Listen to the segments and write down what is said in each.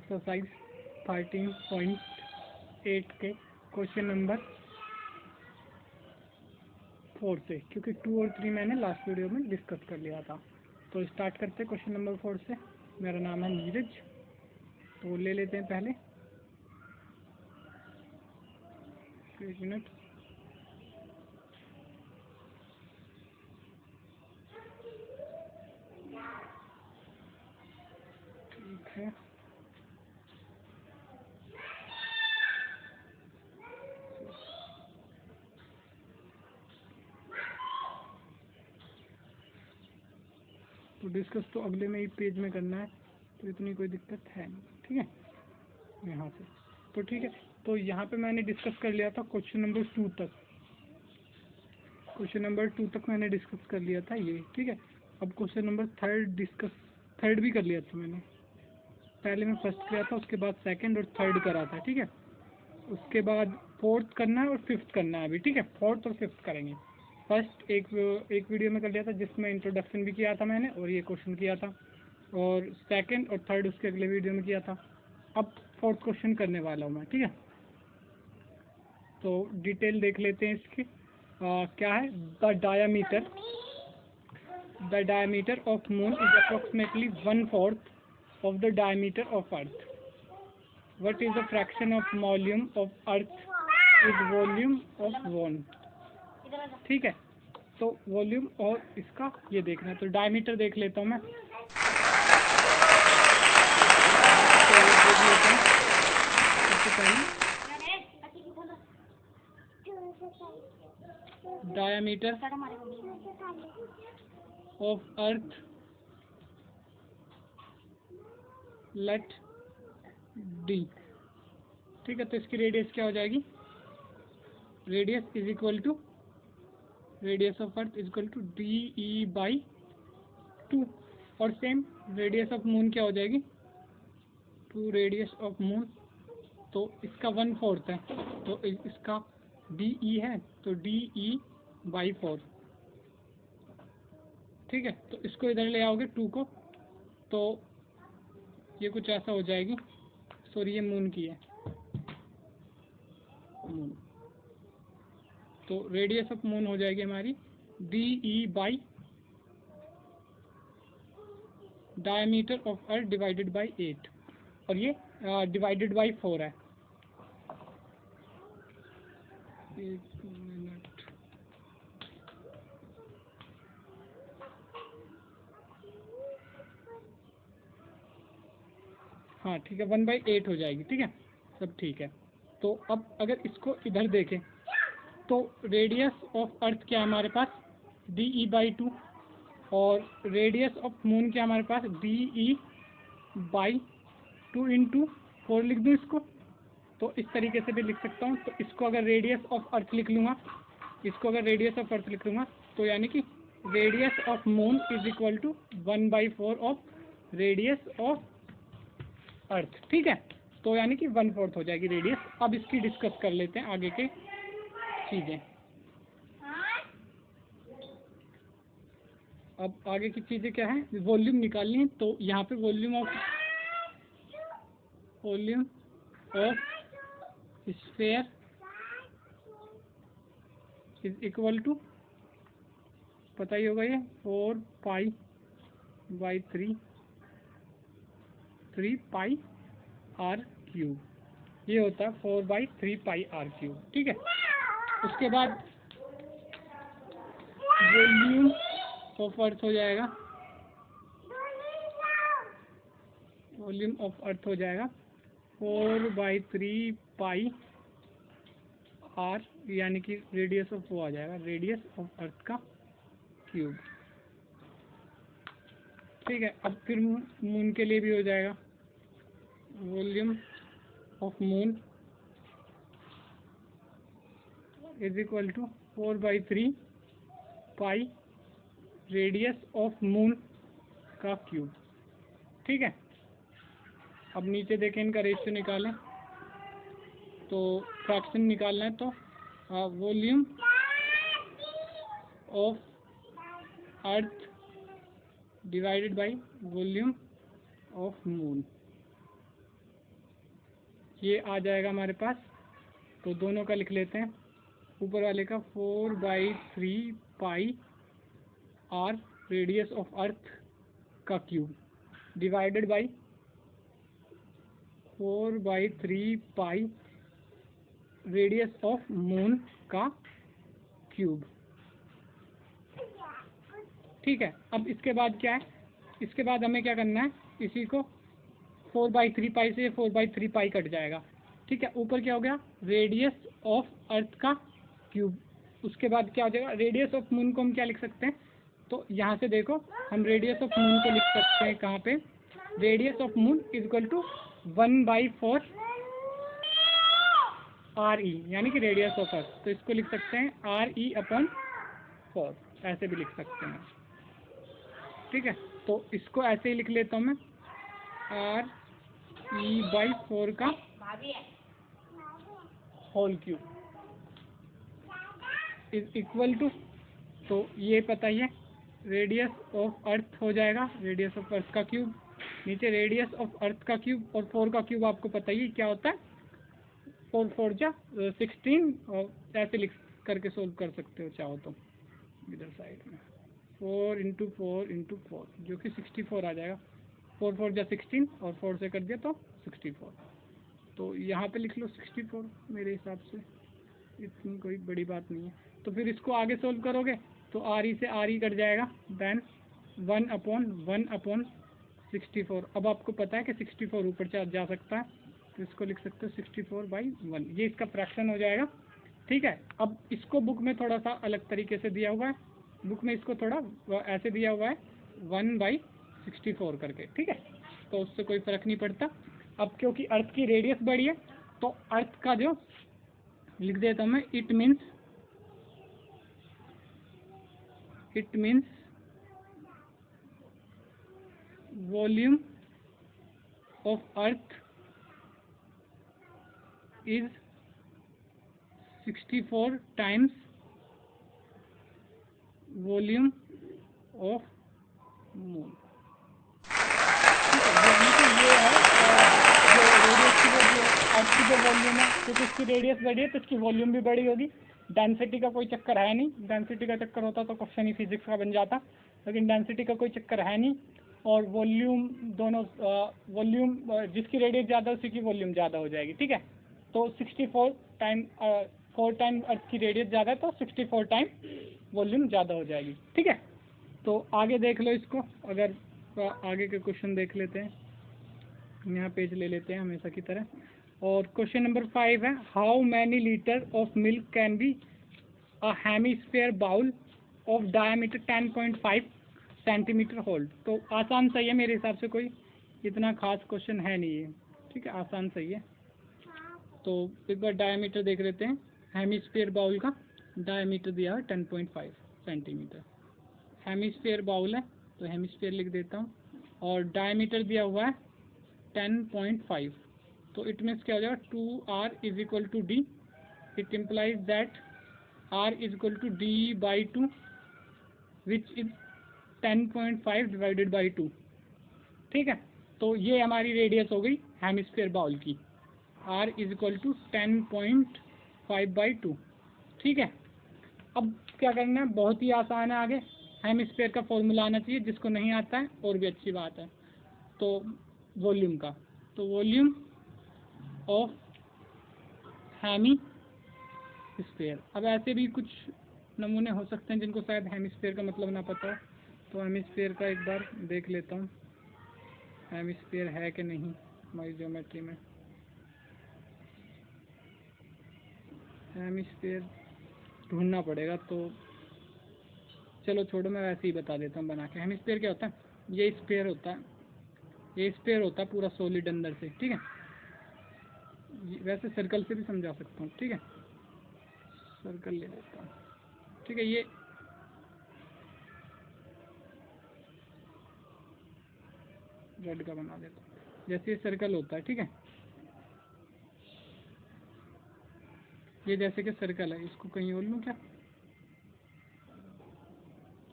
Exercise 13.8 के question number 4 से, क्योंकि 2 और 3 मैंने लास्ट वीडियो में डिस्कस कर लिया था। तो स्टार्ट करते हैं क्वेश्चन नंबर 4 से। मेरा नाम है नीरज। तो ले लेते हैं पहले, एक मिनट। ठीक है, तो डिस्कस तो अगले में ही पेज में करना है, तो इतनी कोई दिक्कत है नहीं। ठीक है, यहाँ से तो ठीक है। तो यहाँ पे मैंने डिस्कस कर लिया था क्वेश्चन नंबर 2 तक। क्वेश्चन नंबर 2 तक मैंने डिस्कस कर लिया था ये। ठीक है, अब क्वेश्चन नंबर थर्ड भी कर लिया था मैंने। पहले मैं फर्स्ट किया था, उसके बाद सेकंड और थर्ड करा था। ठीक है, उसके बाद फोर्थ करना है और फिफ्थ करना है अभी। ठीक है, फोर्थ और फिफ्थ करेंगे। फर्स्ट एक वीडियो में कर लिया था जिसमें इंट्रोडक्शन भी किया था मैंने और ये क्वेश्चन किया था, और सेकंड और थर्ड उसके अगले वीडियो में किया था। अब फोर्थ क्वेश्चन करने वाला हूँ मैं। ठीक है, तो डिटेल देख लेते हैं इसकी। क्या है, the diameter of moon is approximately 1/4 of the diameter of earth. What is the fraction of volume of earth is volume of moon? ठीक है, तो वॉल्यूम और इसका ये देखना है। तो डायमीटर देख लेता हूँ मैं। तो देख लेते हैं सबसे पहले diameter of earth, let D. ठीक है, तो इसकी रेडियस क्या हो जाएगी, radius is equal to radius of earth is equal to DE/2। और सेम रेडियस ऑफ मून क्या हो जाएगी, 2 रेडियस ऑफ मून। तो इसका 1/4 है, तो इसका DE है, तो DE/4। ठीक है, तो इसको इधर ले आओगे 2 को, तो ये कुछ ऐसा हो जाएगी। सॉरी, ये मून की है, मून। तो रेडियस ऑफ मून हो जाएगी हमारी DE/ diameter of earth divided by 8, और ये डिवाइडेड बाई 4 है। एक मिनट, हाँ ठीक है, 1/8 हो जाएगी। ठीक है, सब ठीक है। तो अब अगर इसको इधर देखें तो रेडियस ऑफ अर्थ क्या है हमारे पास, DE/2, और रेडियस ऑफ मून क्या हमारे पास, DE/2 इंटू 4 लिख दूँ इसको। तो इस तरीके से भी लिख सकता हूँ। तो इसको अगर रेडियस ऑफ अर्थ लिख लूँगा, तो यानी कि radius of moon is equal to 1/4 of radius of earth. ठीक है, तो यानी कि 1/4 हो जाएगी रेडियस। अब इसकी डिस्कस कर लेते हैं आगे के चीज़ें। अब आगे की चीज़ें क्या है, वॉल्यूम निकालनी है। तो यहाँ पे volume of sphere is equal to, पता ही होगा ये, 4π/3πr³। ये होता है 4/3πr³। ठीक है, उसके बाद वॉल्यूम ऑफ अर्थ हो जाएगा, 4/3πr, यानी कि रेडियस ऑफ वो आ जाएगा, रेडियस ऑफ अर्थ का क्यूब। ठीक है, अब फिर मून के लिए भी हो जाएगा, volume of moon is equal to 4/3π radius of moon का क्यूब। ठीक है, अब नीचे देखें, इनका रेशियो निकालें। तो फ्रैक्शन निकालना है, तो volume of earth divided by volume of moon. ये आ जाएगा हमारे पास, तो दोनों का लिख लेते हैं। ऊपर वाले का 4/3 पाई आर रेडियस ऑफ अर्थ का cube divided by 4/3 pi radius of moon का क्यूब। ठीक है, अब इसके बाद क्या है, इसके बाद हमें क्या करना है, इसी को 4/3 पाई से 4/3 पाई कट जाएगा। ठीक है, ऊपर क्या हो गया, रेडियस ऑफ अर्थ का क्यूब। उसके बाद क्या हो जाएगा, रेडियस ऑफ मून को हम क्या लिख सकते हैं, तो यहाँ से देखो हम रेडियस ऑफ मून को लिख सकते हैं कहाँ पे, radius of moon is equal to 1/4 RE, यानी कि रेडियस ऑफ अर्थ। तो इसको लिख सकते हैं RE/4, ऐसे भी लिख सकते हैं। ठीक है, तो इसको ऐसे ही लिख लेता हूँ मैं, RE/4 का whole cube is equal to, तो ये पता ही है, रेडियस ऑफ अर्थ हो जाएगा, रेडियस ऑफ अर्थ का क्यूब, नीचे रेडियस ऑफ अर्थ का क्यूब, और 4 का क्यूब आपको पता ही क्या होता है, 4 4 जा 16, और ऐसे लिख करके सोल्व कर सकते हो चाहो तो इधर साइड में, 4 × 4 × 4 जो कि 64 आ जाएगा। 4 4 जा 16 और 4 से कर दिया तो 64, तो यहाँ पे लिख लो 64। मेरे हिसाब से इतनी कोई बड़ी बात नहीं है। तो फिर इसको आगे सोल्व करोगे तो RE से RE कट जाएगा, देन 1/1/64। अब आपको पता है कि 64 ऊपर जा सकता है, तो इसको लिख सकते हो 64/1, ये इसका फ्रैक्शन हो जाएगा। ठीक है, अब इसको बुक में थोड़ा सा अलग तरीके से दिया हुआ है, बुक में इसको थोड़ा ऐसे दिया हुआ है 1/64 करके। ठीक है, तो उससे कोई फर्क नहीं पड़ता। अब क्योंकि अर्थ की रेडियस बड़ी है, तो अर्थ का जो लिख देता हूँ मैं, it means volume of earth is 64 times volume of moon. ये है जो रेडियस की अर्थ की जो वॉल्यूम है, क्योंकि इसकी रेडियस बड़ी है तो इसकी वॉल्यूम भी बड़ी होगी। डेंसिटी का कोई चक्कर है नहीं, डेंसिटी का चक्कर होता तो क्वेश्चन ही फिजिक्स का बन जाता, लेकिन डेंसिटी का कोई चक्कर है नहीं। और वॉल्यूम दोनों, वॉल्यूम जिसकी रेडियस ज़्यादा उसी की वॉल्यूम ज़्यादा हो जाएगी। ठीक है, तो 64 टाइम 4 टाइम अर्थ की रेडियस ज़्यादा है तो 64 टाइम वॉल्यूम ज़्यादा हो जाएगी। ठीक है, तो आगे देख लो इसको, अगर आगे के क्वेश्चन देख लेते हैं, यहाँ पेज ले लेते हैं हमेशा की तरह। और क्वेश्चन नंबर 5 है, how many litre of milk can be a hemisphere bowl of diameter 10.5 centimetre hold. तो आसान सही है मेरे हिसाब से, कोई इतना खास क्वेश्चन है नहीं है। ठीक है, आसान सही है। तो एक बार डायमीटर देख लेते हैं, हेमिस्फीयर बाउल का डायमीटर दिया है 10.5 सेंटीमीटर। हेमिस्फीयर बाउल है तो हेमिस्फीयर लिख देता हूँ, और डायमीटर दिया हुआ है 10.5, तो इट मीन्स क्या हो जाएगा, 2R is equal to D। It implies that R is equal to D/2 which is 10.5 divided by 2। ठीक है, तो ये हमारी रेडियस हो गई हेमिस्फीयर बाउल की, R इज इक्वल टू 10.5/2। ठीक है, अब क्या करना है, बहुत ही आसान है। आगे हेमिस्फीयर का फॉर्मूला आना चाहिए, जिसको नहीं आता है और भी अच्छी बात है। तो वॉल्यूम का, तो वॉल्यूम ऑफ हेमिस्फीयर। अब ऐसे भी कुछ नमूने हो सकते हैं जिनको शायद हेमिस्फीयर का मतलब ना पता हो, तो हेमिस्फीयर का एक बार देख लेता हूँ, हेमिस्फीयर है कि नहीं हमारी ज्योमेट्री में। हेमिस्फीयर ढूंढना पड़ेगा, तो चलो छोड़ो, मैं वैसे ही बता देता हूँ बना के। हेमिस्फीयर क्या होता है, ये स्फीयर होता है, ये स्फीयर होता है पूरा सॉलिड अंदर से। ठीक है, वैसे सर्कल से भी समझा सकता हूँ। ठीक है, सर्कल ले लेता हूँ। ठीक है, ये रेड का बना देता हूँ, जैसे ये सर्कल होता है। ठीक है, ये जैसे कि सर्कल है, इसको कहीं और लूँ क्या,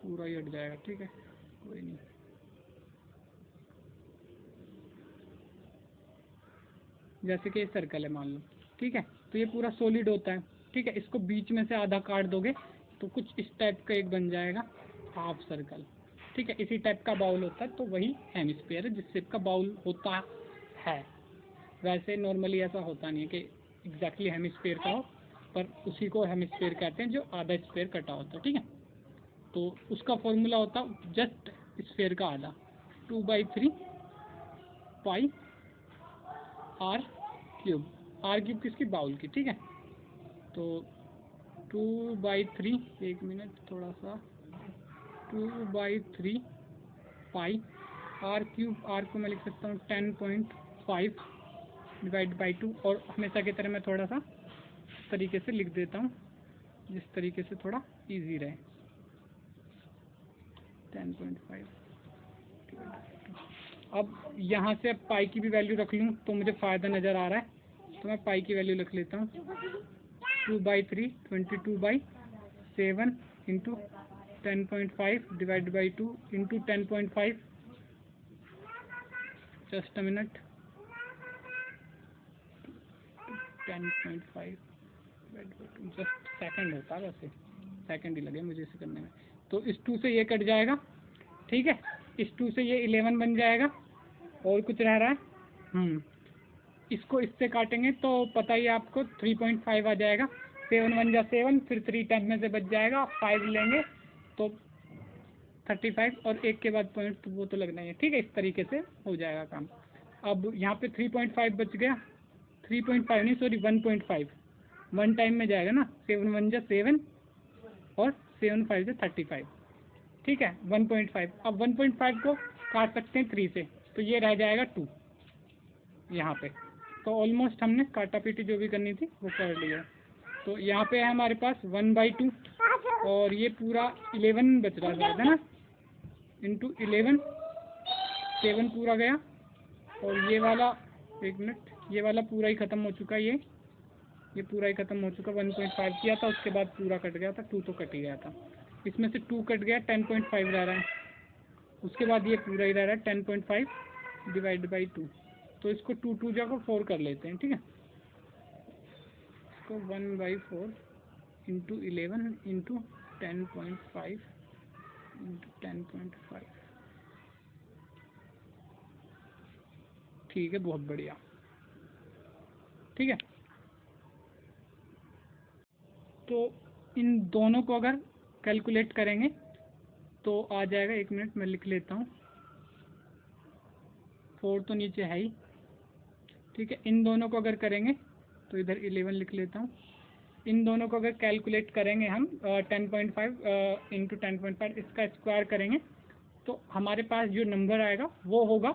पूरा ही हट जाएगा। ठीक है, कोई नहीं, जैसे कि ये सर्कल है मान लो, ठीक है, तो ये पूरा सॉलिड होता है, ठीक है, इसको बीच में से आधा काट दोगे तो कुछ इस टाइप का एक बन जाएगा हाफ सर्कल, ठीक है, इसी टाइप का बाउल होता है, तो वही हेमिस्फीयर है जिस शेप का बाउल होता है। वैसे नॉर्मली ऐसा होता नहीं है कि एग्जैक्टली हेमिस्फीयर का हो, पर उसी को हेमिस्फीयर कहते हैं जो आधा स्फीयर कटा होता है, ठीक है। तो उसका फॉर्मूला होता जस्ट स्फीयर का आधा, 2/3 पाई आर क्यूब। आर क्यूब किसकी? बाउल की, ठीक है। तो 2/3, एक मिनट थोड़ा सा, 2/3 पाई आर क्यूब, आर को मैं लिख सकता हूँ 10.5 डिवाइड बाई 2, और हमेशा की तरह मैं थोड़ा सा तरीके से लिख देता हूँ जिस तरीके से थोड़ा इजी रहे, 10.5। अब यहाँ से पाई की भी वैल्यू रख लूँ तो मुझे फ़ायदा नज़र आ रहा है, तो मैं पाई की वैल्यू लिख लेता हूँ 2/3 22/7 into 10.5 divide by 2 into 10.5, just a minute, 10.5 just second होता है, वैसे सेकंड ही लगे मुझे इसे करने में। तो इस 2 से ये कट जाएगा, ठीक है, इस 2 से ये 11 बन जाएगा, और कुछ रह रहा है, इसको इससे काटेंगे तो पता ही आपको 3.5 आ जाएगा, 7 1 जा 7, फिर 3 10 में से बच जाएगा, 5 लेंगे तो 35, और एक के बाद पॉइंट तो वो तो लगना ही है, ठीक है, इस तरीके से हो जाएगा काम। अब यहाँ पे 3.5 बच गया, 3.5 नहीं सॉरी 1.5, 1 टाइम में जाएगा ना, 7 1 जा 7 और 7 5 जा 35, ठीक है, 1.5। अब 1.5 को काट सकते हैं 3 से, तो ये रह जाएगा 2 यहाँ पे। तो ऑलमोस्ट हमने काटा पीटी जो भी करनी थी वो कर लिया। तो यहाँ पे है हमारे पास 1/2, और ये पूरा 11 बच रहा है ना, इंटू 11, 7 पूरा गया, और ये वाला, एक मिनट, ये वाला पूरा ही ख़त्म हो चुका है, ये पूरा ही ख़त्म हो चुका, 1.5 किया था, उसके बाद पूरा कट गया था, 2 तो कट ही गया था, इसमें से 2 कट गया, 10.5 रह रहा है, उसके बाद ये पूरा ही रह रहा है 10.5 डिवाइड बाई 2। तो इसको 2 2 जा को 4 कर लेते हैं, ठीक है, इसको 1/4 इंटू 11 इंटू 10.5 इंटू 10.5, ठीक है, बहुत बढ़िया, ठीक है। तो इन दोनों को अगर कैलकुलेट करेंगे तो आ जाएगा, एक मिनट मैं लिख लेता हूँ, 4 तो नीचे है ही, ठीक है, इन दोनों को अगर करेंगे तो इधर 11 लिख लेता हूँ, इन दोनों को अगर कैलकुलेट करेंगे हम 10.5 इंटू 10.5, इसका स्क्वायर करेंगे तो हमारे पास जो नंबर आएगा वो होगा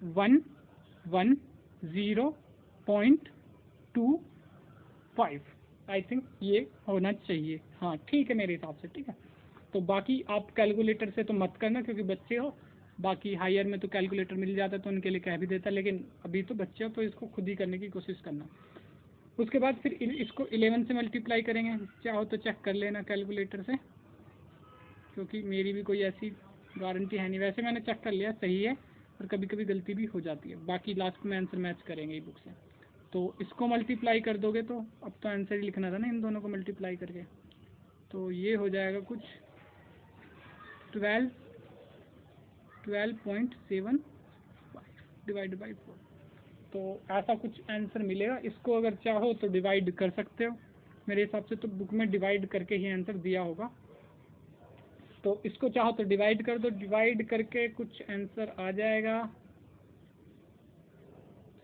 110.25, आई थिंक ये होना चाहिए, हाँ ठीक है मेरे हिसाब से, ठीक है। तो बाकी आप कैलकुलेटर से तो मत करना क्योंकि बच्चे हो, बाकी हायर में तो कैलकुलेटर मिल जाता तो उनके लिए कह भी देता, लेकिन अभी तो बच्चे हो तो इसको खुद ही करने की कोशिश करना। उसके बाद फिर इसको 11 से मल्टीप्लाई करेंगे, चाहो तो चेक कर लेना कैलकुलेटर से, क्योंकि मेरी भी कोई ऐसी गारंटी है नहीं, वैसे मैंने चेक कर लिया सही है, और कभी कभी गलती भी हो जाती है, बाकी लास्ट में आंसर मैच करेंगे ई बुक से। तो इसको मल्टीप्लाई कर दोगे तो अब तो आंसर ही लिखना था ना इन दोनों को मल्टीप्लाई करके, तो ये हो जाएगा कुछ 12.75 डिवाइड बाई 4, तो ऐसा कुछ आंसर मिलेगा। इसको अगर चाहो तो डिवाइड कर सकते हो, मेरे हिसाब से तो बुक में डिवाइड करके ही आंसर दिया होगा, तो इसको चाहो तो डिवाइड कर दो, डिवाइड करके कुछ आंसर आ जाएगा,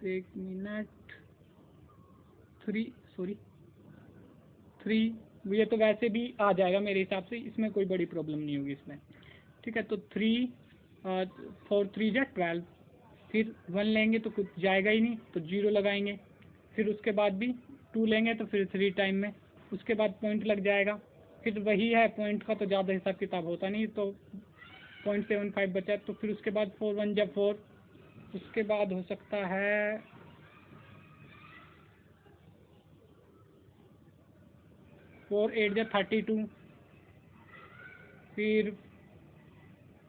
एक मिनट, 3 ये तो वैसे भी आ जाएगा मेरे हिसाब से, इसमें कोई बड़ी प्रॉब्लम नहीं होगी इसमें, ठीक है। तो 3 4 3 जा 12, फिर 1 लेंगे तो कुछ जाएगा ही नहीं तो 0 लगाएंगे, फिर उसके बाद भी 2 लेंगे तो फिर 3 टाइम में, उसके बाद पॉइंट लग जाएगा, फिर वही है पॉइंट का तो ज़्यादा हिसाब किताब होता नहीं, तो 0.75 बचा, तो फिर उसके बाद 4 1 जा 4, उसके बाद हो सकता है 4 8 जा 32, फिर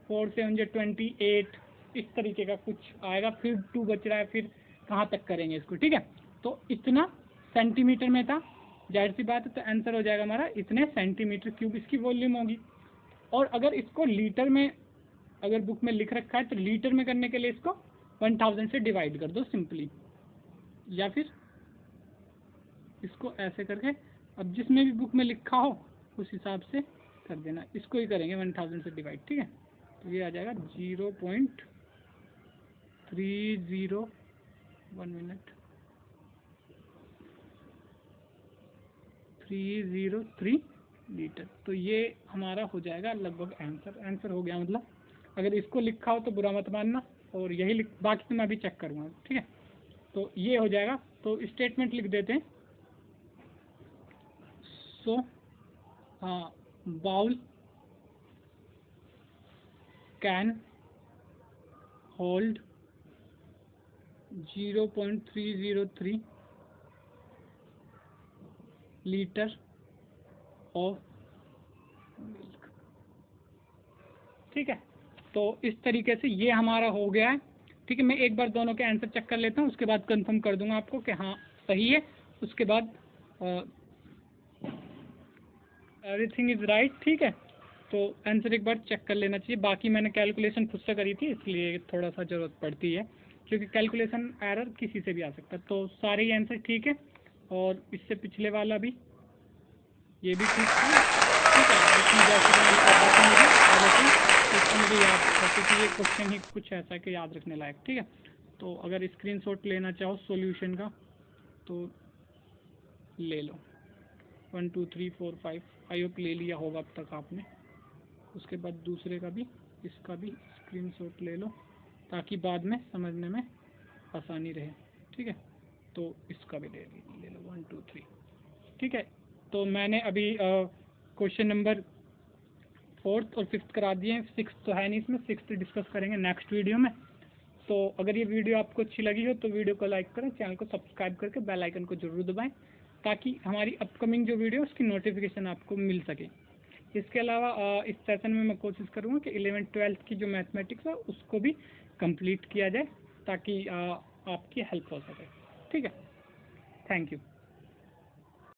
4 7 जा 28, इस तरीके का कुछ आएगा, फिर 2 बच रहा है, फिर कहाँ तक करेंगे इसको, ठीक है। तो इतना सेंटीमीटर में था, जाहिर सी बात है, तो आंसर हो जाएगा हमारा इतने सेंटीमीटर क्यूब इसकी वॉल्यूम होगी। और अगर इसको लीटर में अगर बुक में लिख रखा है तो लीटर में करने के लिए इसको 1000 से डिवाइड कर दो सिंपली, या फिर इसको ऐसे करके, अब जिसमें भी बुक में लिखा हो उस हिसाब से कर देना। इसको ही करेंगे 1000 से डिवाइड, ठीक है। तो ये आ जाएगा 0.30, 1 मिनट, 303 लीटर। तो ये हमारा हो जाएगा लगभग आंसर हो गया। मतलब अगर इसको लिखा हो तो बुरा मत मानना, और यही बाकी तो मैं अभी चेक करूँगा, ठीक है। तो ये हो जाएगा। तो स्टेटमेंट लिख देते हैं। So bowl can hold 0.303 litre of milk, ठीक है। तो इस तरीके से ये हमारा हो गया है, ठीक है। मैं एक बार दोनों के आंसर चेक कर लेता हूँ, उसके बाद कंफर्म कर दूंगा आपको कि हाँ सही है। उसके बाद एवरीथिंग इज राइट, ठीक है। तो आंसर एक बार चेक कर लेना चाहिए। बाकी मैंने कैलकुलेशन खुद से करी थी, इसलिए थोड़ा सा ज़रूरत पड़ती है, क्योंकि कैलकुलेशन एरर किसी से भी आ सकता है। तो सारे ही आंसर ठीक है, और इससे पिछले वाला भी, ये भी ठीक है, ठीक है। इसमें जैसे मैंने पता था मुझे इसको मुझे याद था, क्योंकि ये क्वेश्चन ही कुछ ऐसा कि याद रखने लायक, ठीक है। तो अगर स्क्रीनशॉट लेना चाहो सॉल्यूशन का तो ले लो। 1 2 3 4 5 आई होप ले लिया होगा अब तक आपने। उसके बाद दूसरे का भी, इसका भी स्क्रीनशॉट ले लो, ताकि बाद में समझने में आसानी रहे, ठीक है। तो इसका भी ले लो 1 2 3, ठीक है। तो मैंने अभी क्वेश्चन नंबर 4th और 5th करा दिए हैं। 6th तो है नहीं इसमें, 6th डिस्कस करेंगे नेक्स्ट वीडियो में। तो अगर ये वीडियो आपको अच्छी लगी हो तो वीडियो को लाइक करें, चैनल को सब्सक्राइब करके बेल आइकन को जरूर दबाएं, ताकि हमारी अपकमिंग जो वीडियो उसकी नोटिफिकेशन आपको मिल सके। इसके अलावा इस सेशन में मैं कोशिश करूँगा कि 11th 12th की जो मैथमेटिक्स है उसको भी कंप्लीट किया जाए, ताकि आपकी हेल्प हो सके, ठीक है। Thank you.